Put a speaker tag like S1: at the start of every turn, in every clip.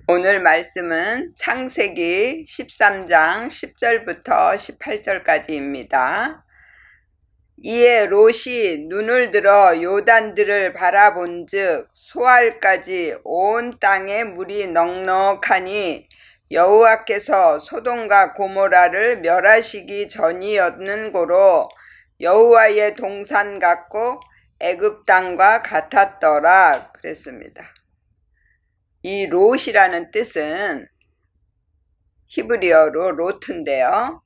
S1: 오늘 말씀은 창세기 13장 10절부터 18절까지입니다. 이에 롯이 눈을 들어 요단들을 바라본즉 소알까지 온 땅에 물이 넉넉하니 여호와께서 소돔과 고모라를 멸하시기 전이었는 고로 여호와의 동산 같고 애굽 땅과 같았더라 그랬습니다. 이 롯이라는 뜻은 히브리어로 로트인데요.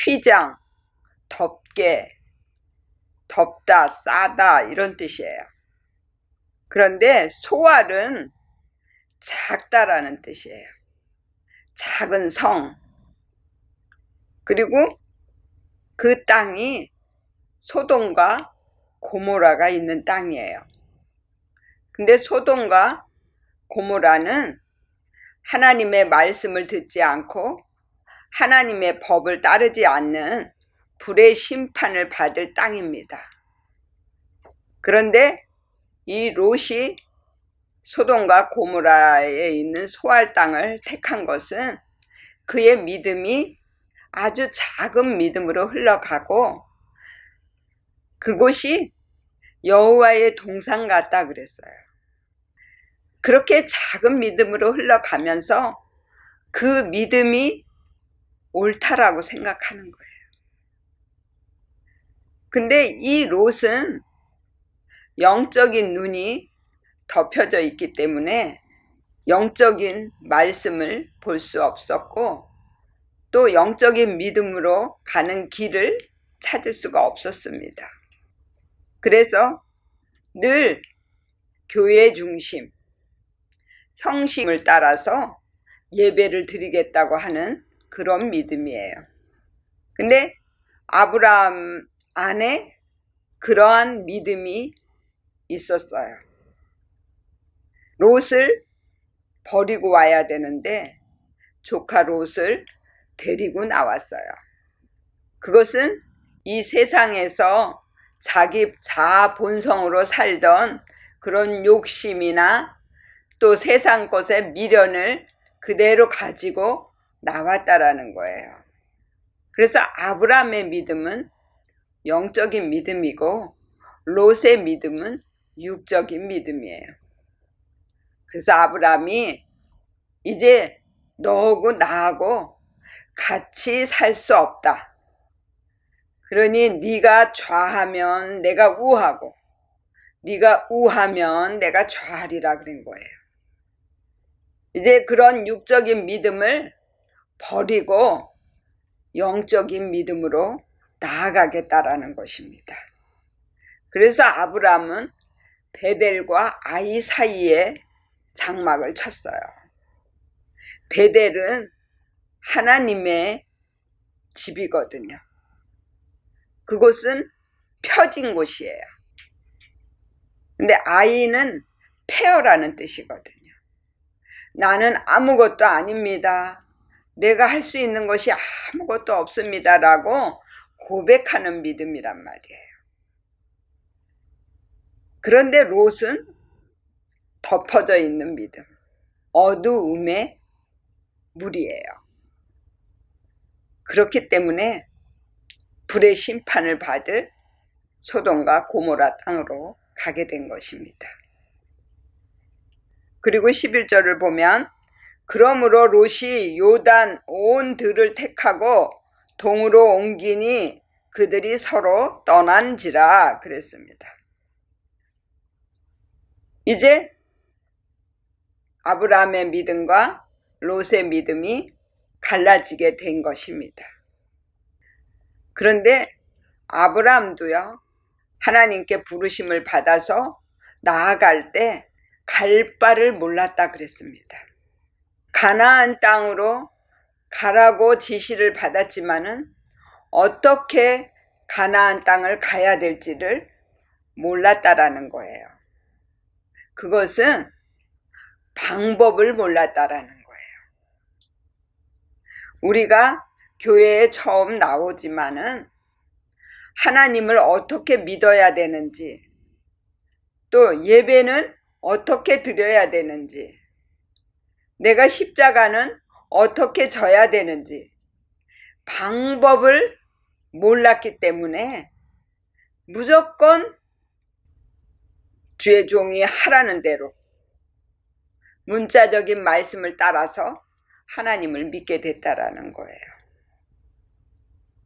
S1: 휘장, 덥게, 덥다, 싸다 이런 뜻이에요. 그런데 소알은 작다라는 뜻이에요. 작은 성. 그리고 그 땅이 소돔과 고모라가 있는 땅이에요. 근데 소돔과 고모라는 하나님의 말씀을 듣지 않고 하나님의 법을 따르지 않는 불의 심판을 받을 땅입니다. 그런데 이 롯이 소돔과 고모라에 있는 소알 땅을 택한 것은 그의 믿음이 아주 작은 믿음으로 흘러가고 그곳이 여호와의 동산 같다 그랬어요. 그렇게 작은 믿음으로 흘러가면서 그 믿음이 옳다라고 생각하는 거예요. 근데 이 롯은 영적인 눈이 덮여져 있기 때문에 영적인 말씀을 볼 수 없었고 또 영적인 믿음으로 가는 길을 찾을 수가 없었습니다. 그래서 늘 교회 중심, 형식을 따라서 예배를 드리겠다고 하는 그런 믿음이에요. 근데 아브라함 안에 그러한 믿음이 있었어요. 롯을 버리고 와야 되는데 조카 롯을 데리고 나왔어요. 그것은 이 세상에서 자기 자아 본성으로 살던 그런 욕심이나 또 세상 것의 미련을 그대로 가지고 나왔다라는 거예요. 그래서 아브라함의 믿음은 영적인 믿음이고 롯의 믿음은 육적인 믿음이에요. 그래서 아브라함이 이제 너하고 나하고 같이 살 수 없다. 그러니 네가 좌하면 내가 우하고 네가 우하면 내가 좌하리라 그런 거예요. 이제 그런 육적인 믿음을 버리고 영적인 믿음으로 나아가겠다라는 것입니다. 그래서 아브라함은 베델과 아이 사이에 장막을 쳤어요. 베델은 하나님의 집이거든요. 그곳은 펴진 곳이에요. 근데 아이는 폐허라는 뜻이거든요. 나는 아무것도 아닙니다. 내가 할 수 있는 것이 아무것도 없습니다. 라고 고백하는 믿음이란 말이에요. 그런데 롯은 덮어져 있는 믿음, 어두움의 물이에요. 그렇기 때문에 불의 심판을 받을 소돔과 고모라 땅으로 가게 된 것입니다. 그리고 11절을 보면 그러므로 롯이 요단 온 들을 택하고 동으로 옮기니 그들이 서로 떠난지라 그랬습니다. 이제 아브라함의 믿음과 롯의 믿음이 갈라지게 된 것입니다. 그런데 아브라함도요, 하나님께 부르심을 받아서 나아갈 때 갈 바를 몰랐다 그랬습니다. 가나안 땅으로 가라고 지시를 받았지만은 어떻게 가나안 땅을 가야 될지를 몰랐다라는 거예요. 그것은 방법을 몰랐다라는 거예요. 우리가 교회에 처음 나오지만은 하나님을 어떻게 믿어야 되는지, 또 예배는 어떻게 드려야 되는지, 내가 십자가는 어떻게 져야 되는지 방법을 몰랐기 때문에 무조건 주의 종이 하라는 대로 문자적인 말씀을 따라서 하나님을 믿게 됐다라는 거예요.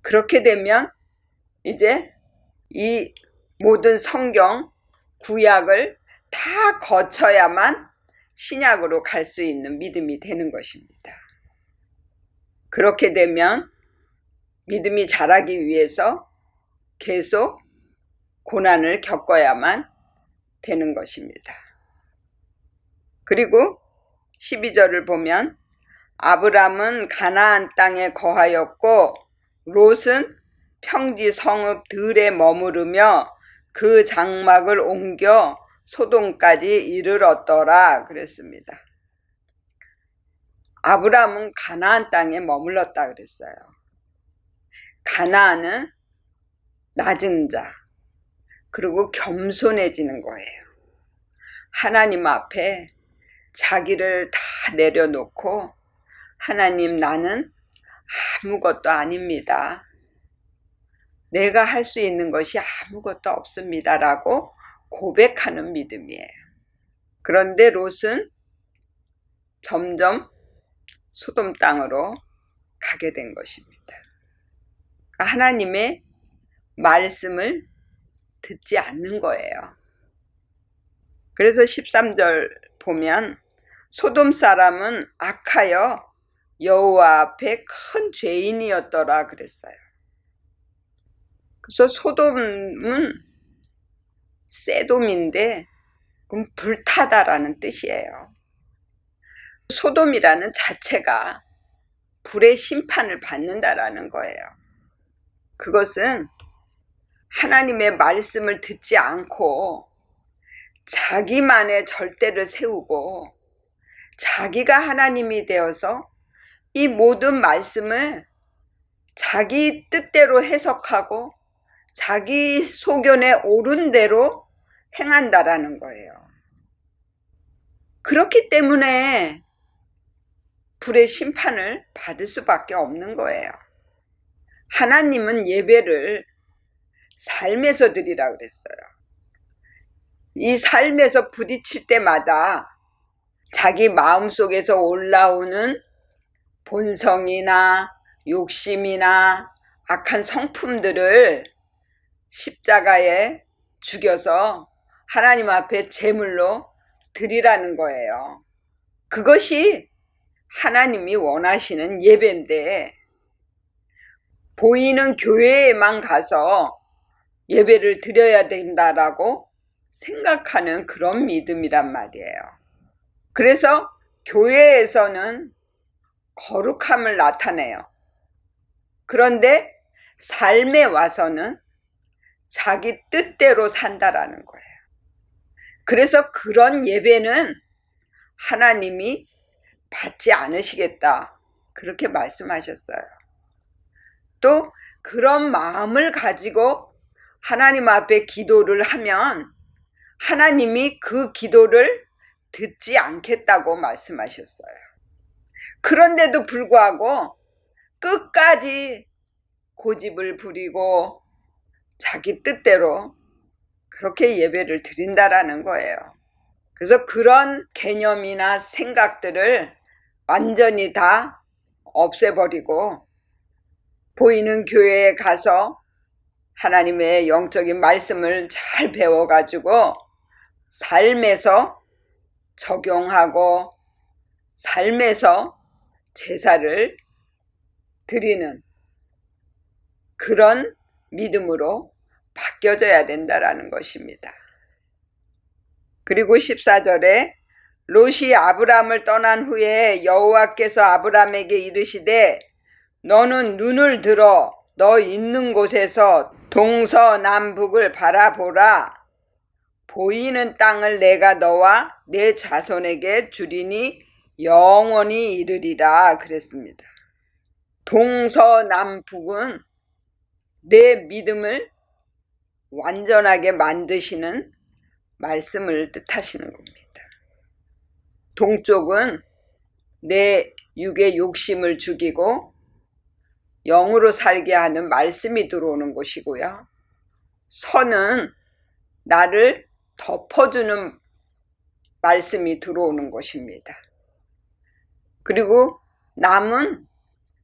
S1: 그렇게 되면 이제 이 모든 성경, 구약을 다 거쳐야만 신약으로 갈 수 있는 믿음이 되는 것입니다. 그렇게 되면 믿음이 자라기 위해서 계속 고난을 겪어야만 되는 것입니다. 그리고 12절을 보면 아브람은 가나안 땅에 거하였고 롯은 평지 성읍 들에 머무르며 그 장막을 옮겨 소돔까지 이르렀더라 그랬습니다. 아브람은 가나안 땅에 머물렀다 그랬어요. 가나안은 낮은 자, 그리고 겸손해지는 거예요. 하나님 앞에 자기를 다 내려놓고 하나님, 나는 아무것도 아닙니다. 내가 할 수 있는 것이 아무것도 없습니다 라고 고백하는 믿음이에요. 그런데 롯은 점점 소돔 땅으로 가게 된 것입니다. 하나님의 말씀을 듣지 않는 거예요. 그래서 13절 보면 소돔 사람은 악하여 여호와 앞에 큰 죄인이었더라 그랬어요. 그래서 소돔은 세돔인데 그럼 불타다라는 뜻이에요. 소돔이라는 자체가 불의 심판을 받는다라는 거예요. 그것은 하나님의 말씀을 듣지 않고 자기만의 절대를 세우고 자기가 하나님이 되어서 이 모든 말씀을 자기 뜻대로 해석하고 자기 소견에 옳은 대로 행한다라는 거예요. 그렇기 때문에 불의 심판을 받을 수밖에 없는 거예요. 하나님은 예배를 삶에서 드리라 그랬어요. 이 삶에서 부딪힐 때마다 자기 마음속에서 올라오는 본성이나 욕심이나 악한 성품들을 십자가에 죽여서 하나님 앞에 제물로 드리라는 거예요. 그것이 하나님이 원하시는 예배인데 보이는 교회에만 가서 예배를 드려야 된다라고 생각하는 그런 믿음이란 말이에요. 그래서 교회에서는 거룩함을 나타내요. 그런데 삶에 와서는 자기 뜻대로 산다라는 거예요. 그래서 그런 예배는 하나님이 받지 않으시겠다 그렇게 말씀하셨어요. 또 그런 마음을 가지고 하나님 앞에 기도를 하면 하나님이 그 기도를 듣지 않겠다고 말씀하셨어요. 그런데도 불구하고 끝까지 고집을 부리고 자기 뜻대로 그렇게 예배를 드린다라는 거예요. 그래서 그런 개념이나 생각들을 완전히 다 없애버리고 보이는 교회에 가서 하나님의 영적인 말씀을 잘 배워가지고 삶에서 적용하고 삶에서 제사를 드리는 그런 믿음으로 바뀌어져야 된다라는 것입니다. 그리고 14절에 롯이 아브람을 떠난 후에 여호와께서 아브람에게 이르시되 너는 눈을 들어 너 있는 곳에서 동서남북을 바라보라. 보이는 땅을 내가 너와 내 자손에게 주리니 영원히 이르리라 그랬습니다. 동서남북은 내 믿음을 완전하게 만드시는 말씀을 뜻하시는 겁니다. 동쪽은 내 육의 욕심을 죽이고 영으로 살게 하는 말씀이 들어오는 곳이고요. 선은 나를 덮어주는 말씀이 들어오는 곳입니다. 그리고 남은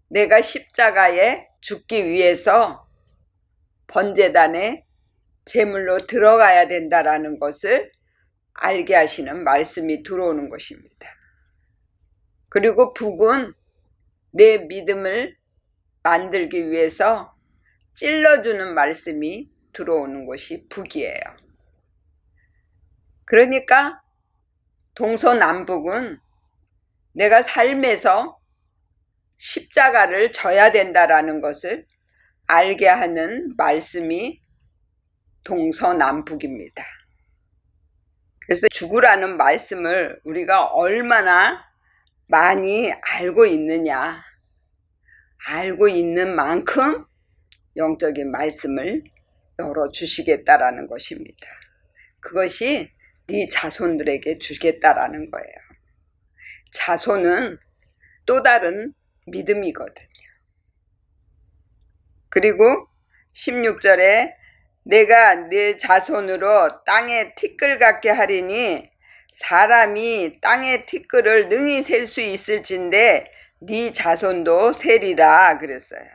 S1: 내가 십자가에 죽기 위해서 번제단에 제물로 들어가야 된다라는 것을 알게 하시는 말씀이 들어오는 것입니다. 그리고 북은 내 믿음을 만들기 위해서 찔러주는 말씀이 들어오는 곳이 북이에요. 그러니까 동서남북은 내가 삶에서 십자가를 져야 된다라는 것을 알게 하는 말씀이 동서남북입니다. 그래서 죽으라는 말씀을 우리가 얼마나 많이 알고 있느냐, 알고 있는 만큼 영적인 말씀을 열어주시겠다라는 것입니다. 그것이 네 자손들에게 주겠다라는 거예요. 자손은 또 다른 믿음이거든요. 그리고 16절에 내가 네 자손으로 땅에 티끌 같게 하리니 사람이 땅의 티끌을 능히 셀 수 있을진데 네 자손도 세리라 그랬어요.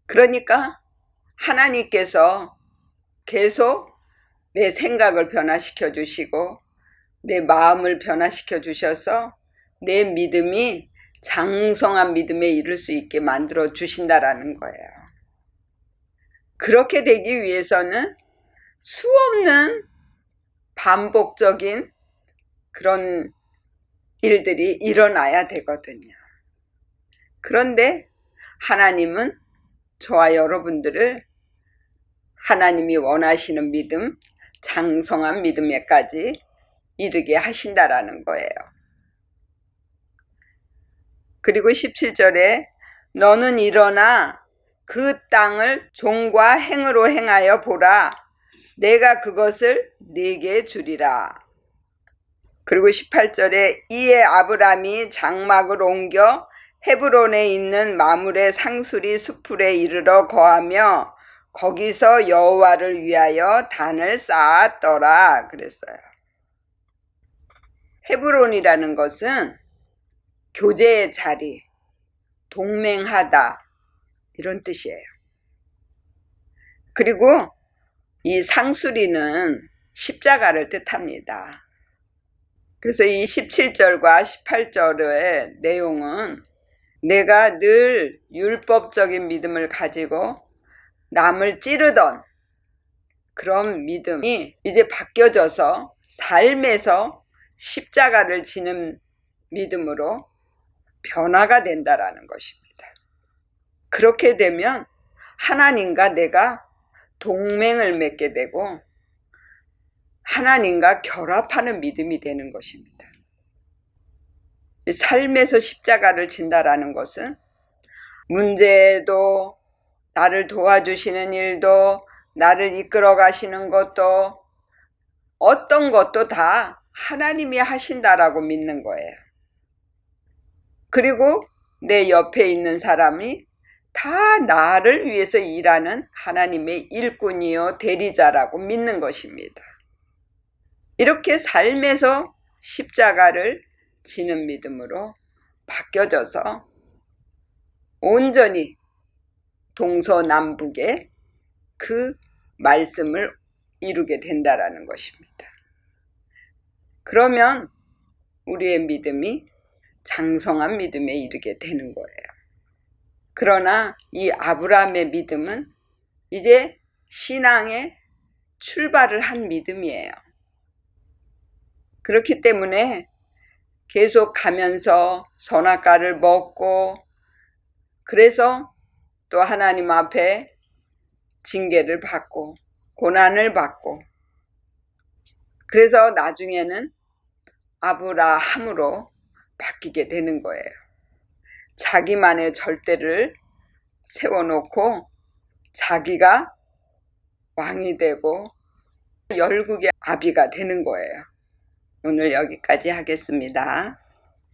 S1: 그러니까 하나님께서 계속 내 생각을 변화시켜 주시고 내 마음을 변화시켜 주셔서 내 믿음이 장성한 믿음에 이를 수 있게 만들어 주신다라는 거예요. 그렇게 되기 위해서는 수없는 반복적인 그런 일들이 일어나야 되거든요. 그런데 하나님은 저와 여러분들을 하나님이 원하시는 믿음, 장성한 믿음에까지 이르게 하신다라는 거예요. 그리고 17절에 너는 일어나 그 땅을 종과 행으로 행하여 보라. 내가 그것을 네게 주리라. 그리고 18절에 이에 아브람이 장막을 옮겨 헤브론에 있는 마물의 상수리 수풀에 이르러 거하며 거기서 여호와를 위하여 단을 쌓았더라 그랬어요. 헤브론이라는 것은 교제의 자리, 동맹하다 이런 뜻이에요. 그리고 이 상수리는 십자가를 뜻합니다. 그래서 이 17절과 18절의 내용은 내가 늘 율법적인 믿음을 가지고 남을 찌르던 그런 믿음이 이제 바뀌어져서 삶에서 십자가를 지는 믿음으로 변화가 된다라는 것입니다. 그렇게 되면 하나님과 내가 동맹을 맺게 되고 하나님과 결합하는 믿음이 되는 것입니다. 삶에서 십자가를 진다라는 것은 문제도 나를 도와주시는 일도 나를 이끌어 가시는 것도 어떤 것도 다 하나님이 하신다라고 믿는 거예요. 그리고 내 옆에 있는 사람이 다 나를 위해서 일하는 하나님의 일꾼이요 대리자라고 믿는 것입니다. 이렇게 삶에서 십자가를 지는 믿음으로 바뀌어져서 온전히 동서남북의 그 말씀을 이루게 된다라는 것입니다. 그러면 우리의 믿음이 장성한 믿음에 이르게 되는 거예요. 그러나 이 아브라함의 믿음은 이제 신앙의 출발을 한 믿음이에요. 그렇기 때문에 계속 가면서 선악과를 먹고 그래서 또 하나님 앞에 징계를 받고 고난을 받고 그래서 나중에는 아브라함으로 바뀌게 되는 거예요. 자기만의 절대를 세워놓고 자기가 왕이 되고 열국의 아비가 되는 거예요. 오늘 여기까지 하겠습니다.